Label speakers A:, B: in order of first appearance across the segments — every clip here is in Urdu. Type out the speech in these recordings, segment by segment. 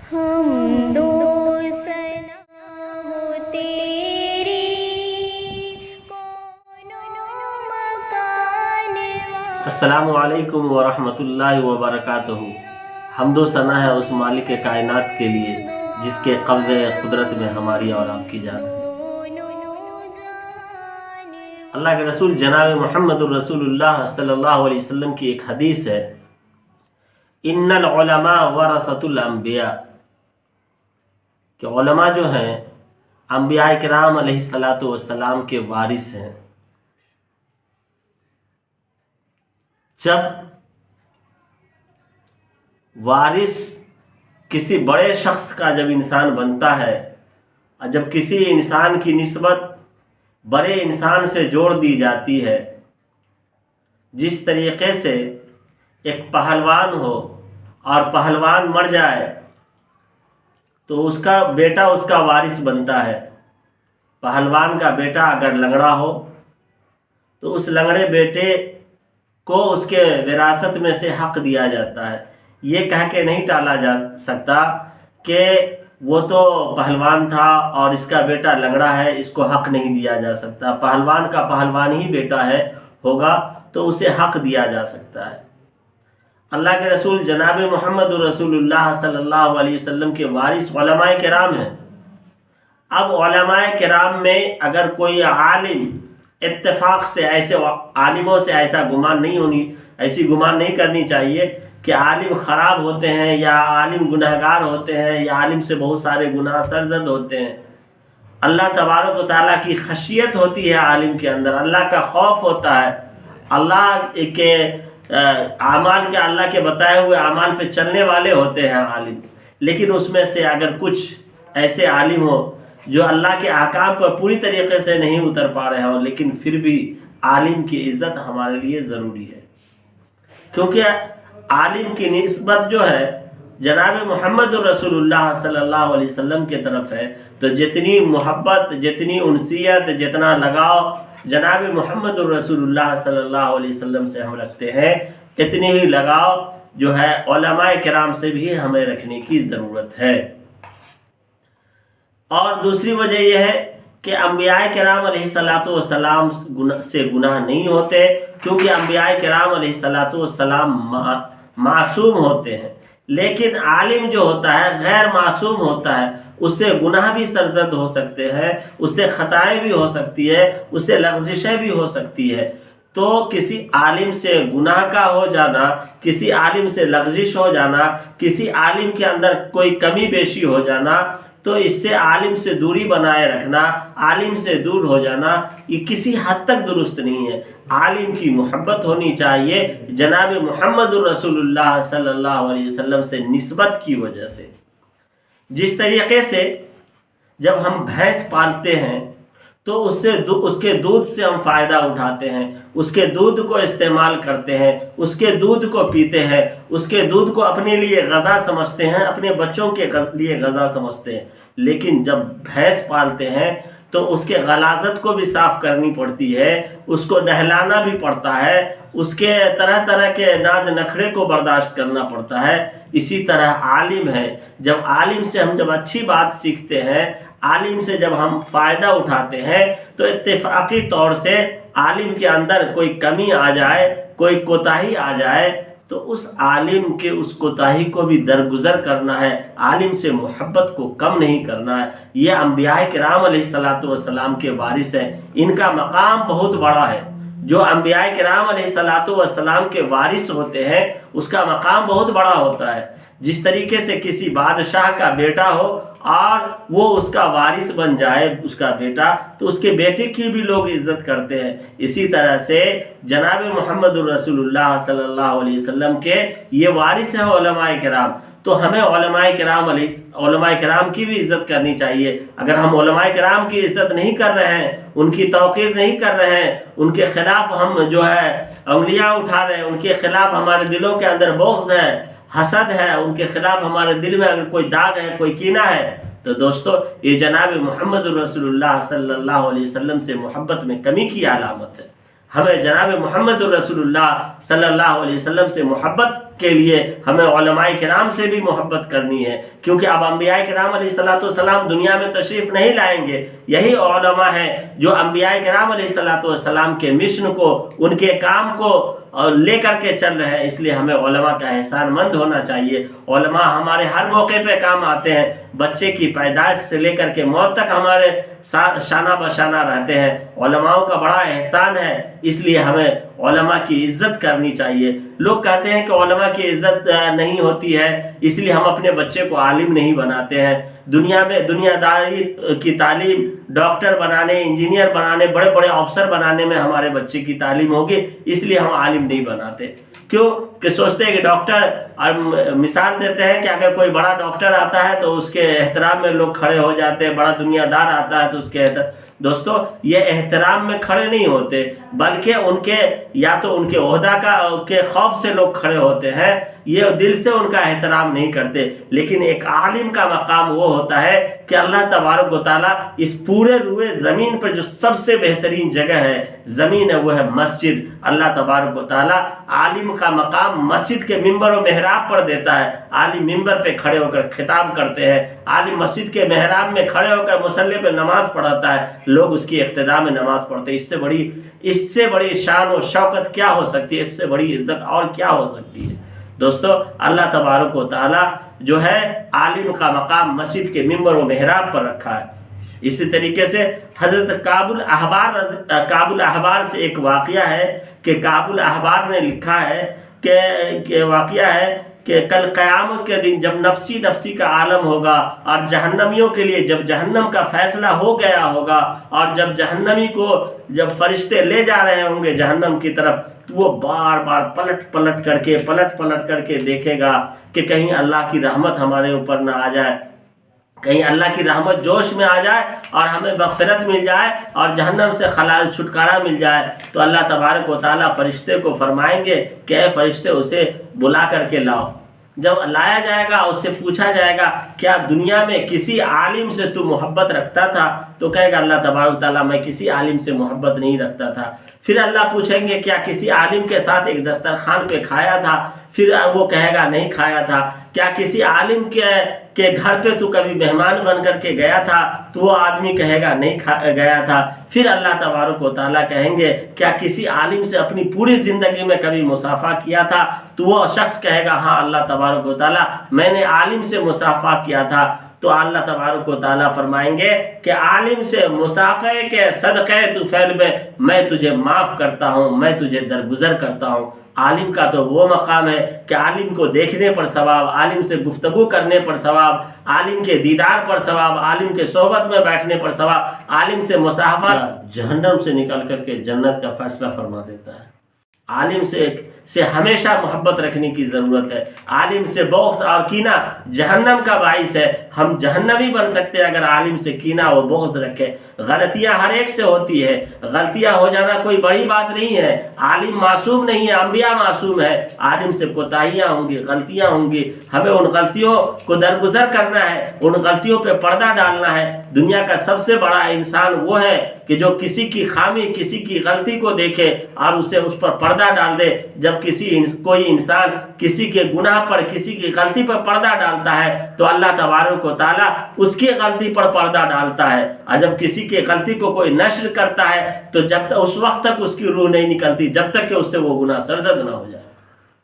A: حمد و ثنا ہو تیری کون و مکان
B: السلام علیکم ورحمۃ اللہ وبرکاتہ۔ حمد و ثنا ہے اس مالک کائنات کے لیے جس کے قبضے قدرت میں ہماری اور آپ کی جان ہے۔ اللہ کے رسول جناب محمد الرسول اللہ صلی اللہ علیہ وسلم کی ایک حدیث ہے، ان العلماء ورثۃ الانبیاء، کہ علماء جو ہیں انبیاء کرام علیہ الصلاۃ والسلام کے وارث ہیں۔ جب وارث کسی بڑے شخص کا جب انسان بنتا ہے اور جب کسی انسان کی نسبت بڑے انسان سے جوڑ دی جاتی ہے، جس طریقے سے ایک پہلوان ہو اور پہلوان مر جائے تو اس کا بیٹا اس کا وارث بنتا ہے۔ پہلوان کا بیٹا اگر لنگڑا ہو تو اس لنگڑے بیٹے کو اس کے وراثت میں سے حق دیا جاتا ہے۔ یہ کہہ کے نہیں ٹالا جا سکتا کہ وہ تو پہلوان تھا اور اس کا بیٹا لنگڑا ہے، اس کو حق نہیں دیا جا سکتا۔ پہلوان کا پہلوان ہی بیٹا ہوگا تو اسے حق دیا جا سکتا ہے۔ اللہ کے رسول جناب محمد الرسول اللہ صلی اللہ علیہ وسلم کے وارث علماء کرام ہیں۔ اب علماء کرام میں اگر کوئی عالم اتفاق سے ایسے عالموں سے ایسی گمان نہیں کرنی چاہیے کہ عالم خراب ہوتے ہیں یا عالم گناہگار ہوتے ہیں یا عالم سے بہت سارے گناہ سرزد ہوتے ہیں۔ اللہ تبارک و تعالیٰ کی خشیت ہوتی ہے عالم کے اندر، اللہ کا خوف ہوتا ہے، اللہ کے اعمال کے اللہ کے بتائے ہوئے اعمال پہ چلنے والے ہوتے ہیں عالم۔ لیکن اس میں سے اگر کچھ ایسے عالم ہو جو اللہ کے احکام پر پوری طریقے سے نہیں اتر پا رہے ہوں، لیکن پھر بھی عالم کی عزت ہمارے لیے ضروری ہے، کیونکہ عالم کی نسبت جو ہے جناب محمد الرسول اللہ صلی اللہ علیہ وسلم کی طرف ہے، تو جتنی محبت، جتنی انسیت، جتنا لگاؤ جناب محمد الرسول اللہ صلی اللہ علیہ وسلم سے ہم رکھتے ہیں، اتنی ہی لگاؤ جو ہے علماء کرام سے بھی ہمیں رکھنے کی ضرورت ہے۔ اور دوسری وجہ یہ ہے کہ انبیاء کرام علیہ الصلاۃ والسلام سے گناہ نہیں ہوتے، کیونکہ انبیاء کرام علیہ الصلاۃ والسلام معصوم ہوتے ہیں۔ لیکن عالم جو ہوتا ہے غیر معصوم ہوتا ہے، اس سے گناہ بھی سرزد ہو سکتے ہیں، اس سے خطائیں بھی ہو سکتی ہے، اس سے لغزشیں بھی ہو سکتی ہے۔ تو کسی عالم سے گناہ کا ہو جانا، کسی عالم سے لغزش ہو جانا، کسی عالم کے اندر کوئی کمی بیشی ہو جانا، تو اس سے عالم سے دوری بنائے رکھنا، عالم سے دور ہو جانا، یہ کسی حد تک درست نہیں ہے۔ عالم کی محبت ہونی چاہیے جناب محمد الرسول اللہ صلی اللہ علیہ وسلم سے نسبت کی وجہ سے۔ جس طریقے سے جب ہم بھینس پالتے ہیں تو اس کے دودھ سے ہم فائدہ اٹھاتے ہیں، اس کے دودھ کو استعمال کرتے ہیں، اس کے دودھ کو پیتے ہیں، اس کے دودھ کو اپنے لیے غذا سمجھتے ہیں، اپنے بچوں کے لیے غذا سمجھتے ہیں۔ لیکن جب بھینس پالتے ہیں تو اس کے غلاظت کو بھی صاف کرنی پڑتی ہے، اس کو نہلانا بھی پڑتا ہے، اس کے طرح طرح کے ناز نخرے کو برداشت کرنا پڑتا ہے۔ اسی طرح عالم ہے، جب عالم سے ہم اچھی بات سیکھتے ہیں، عالم سے جب ہم فائدہ اٹھاتے ہیں، تو اتفاقی طور سے عالم کے اندر کوئی کمی آ جائے، کوئی کوتاہی آ جائے، تو اس عالم کے اس کوتاہی کو بھی درگزر کرنا ہے، عالم سے محبت کو کم نہیں کرنا ہے۔ یہ انبیاء کرام علیہ الصلاۃ والسلام کے وارث ہیں، ان کا مقام بہت بڑا ہے۔ جو انبیاء کرام علیہ الصلاۃ والسلام کے وارث ہوتے ہیں اس کا مقام بہت بڑا ہوتا ہے۔ جس طریقے سے کسی بادشاہ کا بیٹا ہو اور وہ اس کا وارث بن جائے، اس کا بیٹا، تو اس کے بیٹے کی بھی لوگ عزت کرتے ہیں۔ اسی طرح سے جناب محمد الرسول اللہ صلی اللہ علیہ وسلم کے یہ وارث ہیں علماء کرام، تو ہمیں علماء کرام کی بھی عزت کرنی چاہیے۔ اگر ہم علماء کرام کی عزت نہیں کر رہے ہیں، ان کی توقیر نہیں کر رہے ہیں، ان کے خلاف ہم انگلیاں اٹھا رہے ہیں، ان کے خلاف ہمارے دلوں کے اندر بغض ہے، حسد ہے، ان کے خلاف ہمارے دل میں اگر کوئی داغ ہے، کوئی کینہ ہے، تو دوستو یہ جناب محمد الرسول اللہ صلی اللہ علیہ وسلم سے محبت میں کمی کی علامت ہے۔ ہمیں جناب محمد الرسول اللہ صلی اللہ علیہ وسلم سے محبت کے لیے ہمیں علماء کرام سے بھی محبت کرنی ہے، کیونکہ اب انبیاء کرام علیہ السلام دنیا میں تشریف نہیں لائیں گے، یہی علماء ہیں جو انبیاء کرام علیہ السلام کے مشن کو، ان کے کام کو لے کر کے چل رہے ہیں۔ اس لیے ہمیں علماء کا احسان مند ہونا چاہیے۔ علماء ہمارے ہر موقع پہ کام آتے ہیں، بچے کی پیدائش سے لے کر کے موت تک ہمارے ساتھ شانہ بشانہ رہتے ہیں۔ علماء کا بڑا احسان ہے، اس لیے ہمیں علماء کی عزت کرنی چاہیے۔ لوگ کہتے ہیں کہ علماء کی عزت نہیں ہوتی ہے، اس لیے ہم اپنے بچے کو عالم نہیں بناتے ہیں۔ دنیا میں دنیا داری کی تعلیم ڈاکٹر بنانے، انجینئر بنانے، بڑے بڑے افسر بنانے میں ہمارے بچے کی تعلیم ہوگی، اس لیے ہم عالم نہیں بناتے۔ کیوں کہ سوچتے ہیں کہ ڈاکٹر، اور مثال دیتے ہیں کہ اگر کوئی بڑا ڈاکٹر آتا ہے تو اس کے احترام میں لوگ کھڑے ہو جاتے ہیں، بڑا دنیا دار آتا ہے تو اس کے دوستو یہ احترام میں کھڑے نہیں ہوتے، بلکہ ان کے یا تو ان کے عہدہ کے خوف سے لوگ کھڑے ہوتے ہیں، یہ دل سے ان کا احترام نہیں کرتے۔ لیکن ایک عالم کا مقام وہ ہوتا ہے کہ اللہ تبارک و تعالیٰ اس پورے روئے زمین پر جو سب سے بہترین جگہ ہے، زمین ہے، وہ ہے مسجد۔ اللہ تبارک و تعالیٰ عالم کا مقام مسجد کے ممبر و محراب پر دیتا ہے۔ عالم ممبر پہ کھڑے ہو کر خطاب کرتے ہیں، عالم مسجد کے محراب میں کھڑے ہو کر مصلی پہ نماز پڑھاتا ہے، لوگ اس کی اقتداء میں نماز پڑھتے ہیں۔ اس سے بڑی شان و شوکت کیا ہو سکتی ہے؟ اس سے بڑی عزت اور کیا ہو سکتی ہے؟ دوستو اللہ تبارک و تعالیٰ جو ہے عالم کا مقام مسجد کے ممبر و محراب پر رکھا ہے۔ اسی طریقے سے حضرت کعب الاحبار سے ایک واقعہ ہے کہ کعب الاحبار نے لکھا ہے کہ واقعہ ہے کہ کل قیامت کے دن جب نفسی کا عالم ہوگا اور جہنمیوں کے لیے جب جہنم کا فیصلہ ہو گیا ہوگا، اور جب جہنمی کو جب فرشتے لے جا رہے ہوں گے جہنم کی طرف، تو وہ بار بار پلٹ پلٹ کر کے دیکھے گا کہ کہیں اللہ کی رحمت ہمارے اوپر نہ آ جائے، کہیں اللہ کی رحمت جوش میں آ جائے اور ہمیں مغفرت مل جائے اور جہنم سے خلاص چھٹکارا مل جائے۔ تو اللہ تبارک و تعالیٰ فرشتے کو فرمائیں گے کہ اے فرشتے اسے بلا کر کے لاؤ۔ جب لایا جائے گا اس سے پوچھا جائے گا کیا دنیا میں کسی عالم سے تو محبت رکھتا تھا؟ تو کہے گا اللہ تبارک و تعالیٰ میں کسی عالم سے محبت نہیں رکھتا تھا۔ پھر اللہ پوچھیں گے کیا کسی عالم کے ساتھ ایک دسترخوان پہ کھایا تھا؟ پھر وہ کہے گا نہیں کھایا تھا۔ کیا کسی عالم کے گھر پہ تو کبھی مہمان بن کر کے گیا تھا؟ تو وہ آدمی کہے گا نہیں گیا تھا۔ پھر اللہ تبارک و تعالیٰ کہیں گے کیا کسی عالم سے اپنی پوری زندگی میں کبھی مصافحہ کیا تھا؟ تو وہ شخص کہے گا ہاں اللہ تبارک و تعالیٰ میں نے عالم سے مصافحہ کیا تھا۔ تو اللہ تبارک و تعالیٰ فرمائیں گے کہ عالم سے مصافحے کے صدقے طفیل میں تجھے معاف کرتا ہوں، میں تجھے درگزر کرتا ہوں۔ عالم کا تو وہ مقام ہے کہ عالم کو دیکھنے پر ثواب، عالم سے گفتگو کرنے پر ثواب، عالم کے دیدار پر ثواب، عالم کے صحبت میں بیٹھنے پر ثواب، عالم سے مصافحہ جہنم سے نکل کر کے جنت کا فیصلہ فرما دیتا ہے۔ عالم سے ہمیشہ محبت رکھنے کی ضرورت ہے۔ عالم سے بغض اور کینہ جہنم کا باعث ہے۔ ہم جہنمی بن سکتے ہیں اگر عالم سے کینہ و بغض رکھے۔ غلطیاں ہر ایک سے ہوتی ہے، غلطیاں ہو جانا کوئی بڑی بات نہیں ہے۔ عالم معصوم نہیں ہے، انبیاء معصوم ہے۔ عالم سے کوتاہیاں ہوں گی، غلطیاں ہوں گی، ہمیں ان غلطیوں کو درگزر کرنا ہے، ان غلطیوں پہ پردہ ڈالنا ہے۔ دنیا کا سب سے بڑا انسان وہ ہے کہ جو کسی کی خامی، کسی کی غلطی کو دیکھے اور اسے اس پر پردہ ڈال دے۔ جب کوئی انسان کسی کے گناہ پر، کسی کی غلطی پر پردہ ڈالتا ہے تو اللہ تبارک و تعالیٰ اس کی غلطی پر پردہ ڈالتا ہے، اور جب کسی کی غلطی کو کوئی نشر کرتا ہے تو جب تک اس وقت تک اس کی روح نہیں نکلتی جب تک کہ اس سے وہ گناہ سرزد نہ ہو جائے۔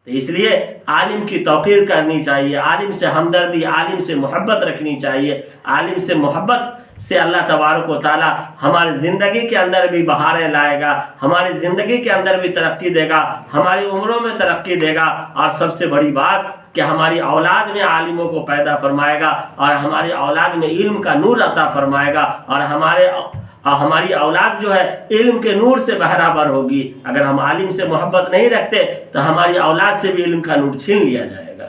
B: تو اس لیے عالم کی توقیر کرنی چاہیے، عالم سے ہمدردی، عالم سے محبت رکھنی چاہیے۔ عالم سے محبت سے اللہ تبارک و تعالیٰ ہماری زندگی کے اندر بھی بہاریں لائے گا، ہماری زندگی کے اندر بھی ترقی دے گا، ہماری عمروں میں ترقی دے گا، اور سب سے بڑی بات کہ ہماری اولاد میں عالموں کو پیدا فرمائے گا، اور ہماری اولاد میں علم کا نور عطا فرمائے گا، اور ہماری اولاد جو ہے علم کے نور سے بہرہ ہوگی۔ اگر ہم عالم سے محبت نہیں رکھتے تو ہماری اولاد سے بھی علم کا نور چھین لیا جائے گا۔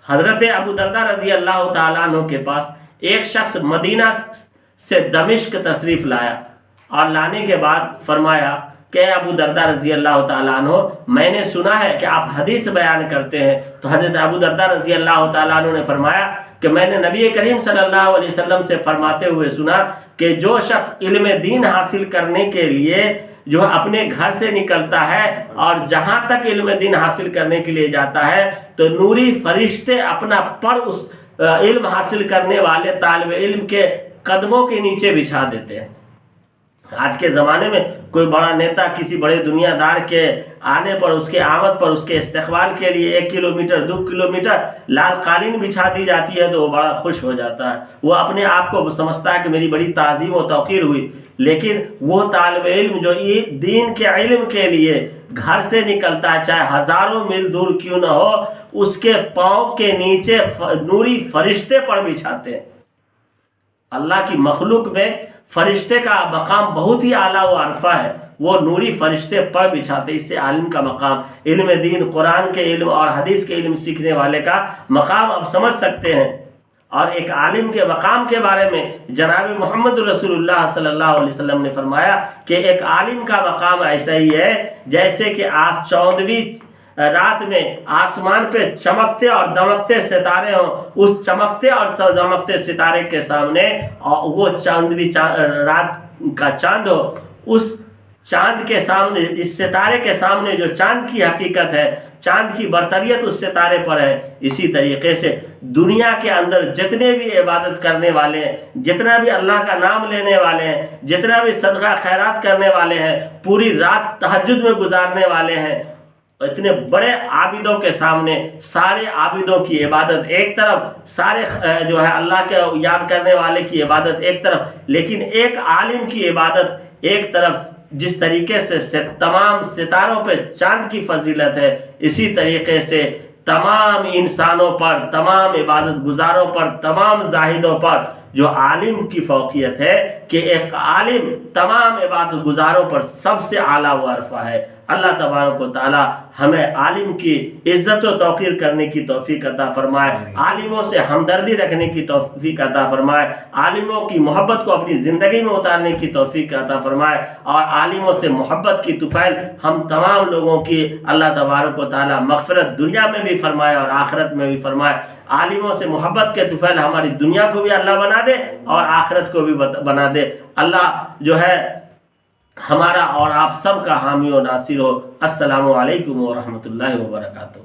B: حضرت ابو درداء رضی اللہ تعالیٰ عنہ کے پاس ایک شخص مدینہ سے دمشق تشریف لایا، اور لانے کے بعد فرمایا کہ ابو درداء رضی اللہ تعالیٰ عنہ میں نے سنا ہے کہ آپ حدیث بیان کرتے ہیں۔ تو حضرت ابو درداء رضی اللہ تعالیٰ عنہ نے فرمایا کہ میں نے نبی کریم صلی اللہ علیہ وسلم سے فرماتے ہوئے سنا کہ جو شخص علم دین حاصل کرنے کے لیے جو اپنے گھر سے نکلتا ہے اور جہاں تک علم دین حاصل کرنے کے لیے جاتا ہے تو نوری فرشتے اپنا پر اس علم حاصل کرنے والے طالب علم کے قدموں کے نیچے بچھا دیتے ہیں۔ آج کے زمانے میں کوئی بڑا نیتا کسی بڑے دنیا دار کے آنے پر، اس کے آمد پر، اس کے استقبال کے لیے 1 کلومیٹر 2 کلومیٹر لال قالین بچھا دی جاتی ہے تو وہ بڑا خوش ہو جاتا ہے، وہ اپنے آپ کو سمجھتا ہے کہ میری بڑی تعظیم و توقیر ہوئی۔ لیکن وہ طالب علم جو دین کے علم کے لیے گھر سے نکلتا ہے، چاہے ہزاروں میل دور کیوں نہ ہو، اس کے پاؤں کے نیچے نوری فرشتے پر بچھاتے ہیں۔ اللہ کی مخلوق میں فرشتے کا مقام بہت ہی اعلیٰ و عرفہ ہے، وہ نوری فرشتے پر بچھاتے۔ اس سے عالم کا مقام، علم دین، قرآن کے علم اور حدیث کے علم سیکھنے والے کا مقام اب سمجھ سکتے ہیں۔ اور ایک عالم کے مقام کے بارے میں جناب محمد رسول اللہ صلی اللہ علیہ وسلم نے فرمایا کہ ایک عالم کا مقام ایسا ہی ہے جیسے کہ 14ویں رات میں آسمان پہ چمکتے اور دمکتے ستارے ہوں، اس چمکتے اور دمکتے ستارے کے سامنے وہ 14ویں رات کا چاند ہو، اس چاند کے سامنے، اس ستارے کے سامنے جو چاند کی حقیقت ہے، چاند کی برتریت اس ستارے پر ہے۔ اسی طریقے سے دنیا کے اندر جتنے بھی عبادت کرنے والے ہیں، جتنا بھی اللہ کا نام لینے والے ہیں، جتنا بھی صدقہ خیرات کرنے والے ہیں، پوری رات تہجد میں گزارنے والے ہیں، اتنے بڑے عابدوں کے سامنے سارے عابدوں کی عبادت ایک طرف، سارے جو ہے اللہ کے یاد کرنے والے کی عبادت ایک طرف، لیکن ایک عالم کی عبادت ایک طرف۔ جس طریقے سے تمام ستاروں پہ چاند کی فضیلت ہے، اسی طریقے سے تمام انسانوں پر، تمام عبادت گزاروں پر، تمام زاہدوں پر جو عالم کی فوقیت ہے کہ ایک عالم تمام عبادت گزاروں پر سب سے اعلیٰ و عرفہ ہے۔ اللہ تبارک و تعالی ہمیں عالم کی عزت و توقیر کرنے کی توفیق عطا فرمائے، عالموں سے ہمدردی رکھنے کی توفیق عطا فرمائے، عالموں کی محبت کو اپنی زندگی میں اتارنے کی توفیق عطا فرمائے، اور عالموں سے محبت کی طفیل ہم تمام لوگوں کی اللہ تبارک و تعالی مغفرت دنیا میں بھی فرمائے اور آخرت میں بھی فرمائے۔ عالموں سے محبت کے طفیل ہماری دنیا کو بھی اللہ بنا دے اور آخرت کو بھی بنا دے۔ اللہ جو ہے ہمارا اور آپ سب کا حامی و ناصر ہو۔ السلام علیکم ورحمۃ اللہ وبرکاتہ۔